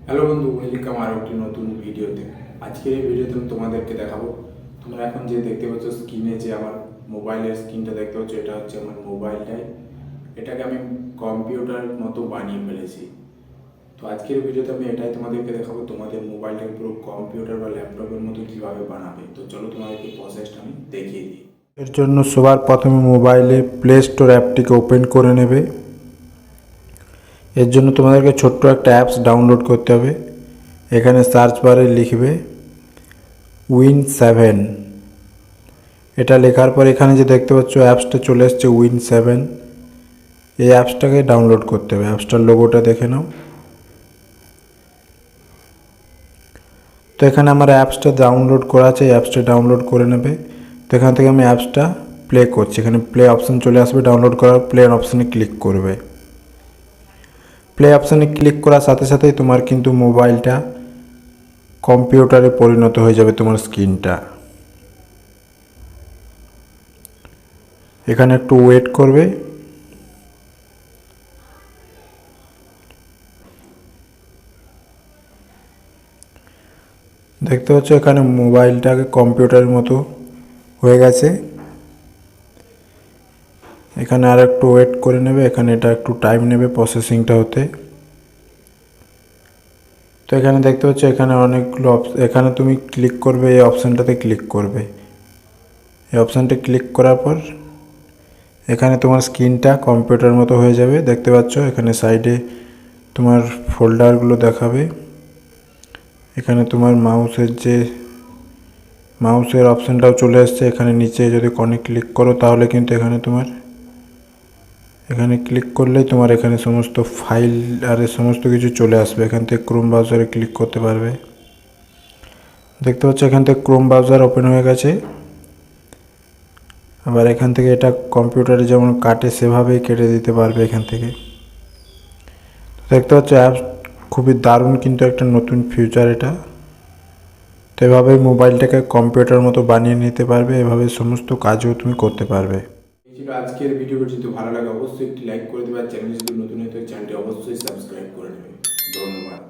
Hello বন্ধু, welcome আর একটি নতুন ভিডিওতে। আজকের এই ভিডিওতে আমি তোমাদেরকে দেখাবো, তোমরা এখন যে দেখতে পাচ্ছ স্ক্রিনে, যে আমার মোবাইলের স্ক্রিনটা দেখতে পাচ্ছ, এটা হচ্ছে আমার মোবাইলটাই। এটাকে আমি কম্পিউটার মতো বানিয়ে ফেলেছি। তো আজকের ভিডিওতে আমি এটাই তোমাদেরকে দেখাবো, তোমাদের মোবাইলটাকে পুরো কম্পিউটার বা ল্যাপটপের মতো কীভাবে বানাবে। তো চলো তোমাদেরকে প্রসেসটা আমি দেখিয়ে দিই। এর জন্য সবার প্রথমে মোবাইলে প্লে স্টোর অ্যাপটিকে ওপেন করে নেবে। এর জন্য তোমাদেরকে ছোট্ট একটা অ্যাপস ডাউনলোড করতে হবে। এখানে সার্চ বারে লিখবে Win7। এটা লেখার পর এখানে যে দেখতে পাচ্ছ অ্যাপসটা চলে এসছে Win7। এই অ্যাপসটাকে ডাউনলোড করতে হবে। অ্যাপসটার লোগোটা দেখে নাও। তো এখানে আমার অ্যাপসটা ডাউনলোড করা আছে, এই অ্যাপসটা ডাউনলোড করে নেবে। তো এখান থেকে আমি অ্যাপসটা প্লে করছি। এখানে প্লে অপশান চলে আসবে, ডাউনলোড করার প্লে অপশানে ক্লিক করবে। প্লে অপশানে ক্লিক করার সাথে সাথেই তোমার কিন্তু মোবাইলটা কম্পিউটারে পরিণত হয়ে যাবে। তোমার স্ক্রিনটা এখানে একটু ওয়েট করবে। দেখতে পাচ্ছ এখানে মোবাইলটাকে কম্পিউটারের মতো হয়ে গেছে। এখানে আর একটু ওয়েট করে নেবে। এখানে এটা একটু টাইম নেবে প্রসেসিংটা হতে। তো এখানে দেখতে পাচ্ছ এখানে অনেকগুলো এখানে তুমি ক্লিক করবে, এই অপশানটাতে ক্লিক করবে। এই অপশানটা ক্লিক করার পর এখানে তোমার স্ক্রিনটা কম্পিউটার মতো হয়ে যাবে। দেখতে পাচ্ছ এখানে সাইডে তোমার ফোল্ডারগুলো দেখাবে। এখানে তোমার মাউসের অপশানটাও চলে আসছে। এখানে নিচে যদি কোণে ক্লিক করো তাহলে কিন্তু এখানে ক্লিক করলেই তোমার এখানে সমস্ত ফাইল আর সমস্ত কিছু চলে আসবে। এখান থেকে ক্রোম ব্রাউজারে ক্লিক করতে পারবে। দেখতে পাচ্ছ এখান থেকে ক্রোম ব্রাউজার ওপেন হয়ে গেছে। আবার এখান থেকে এটা কম্পিউটারে যেমন কাটে সেভাবেই কেটে দিতে পারবে এখান থেকে। দেখতে পাচ্ছ অ্যাপস খুবই দারুণ, কিন্তু একটা নতুন ফিউচার এটা। তো এভাবেই মোবাইলটাকে কম্পিউটার মতো বানিয়ে নিতে পারবে। এভাবে সমস্ত কাজও তুমি করতে পারবে। এই ছিল আজকের ভিডিও। যদি ভালো লাগে অবশ্যই একটি লাইক করে দেবে, আর চ্যানেল যদি নতুন হয়ে থাকে চ্যানেলটি অবশ্যই সাবস্ক্রাইব করে নেবে। ধন্যবাদ।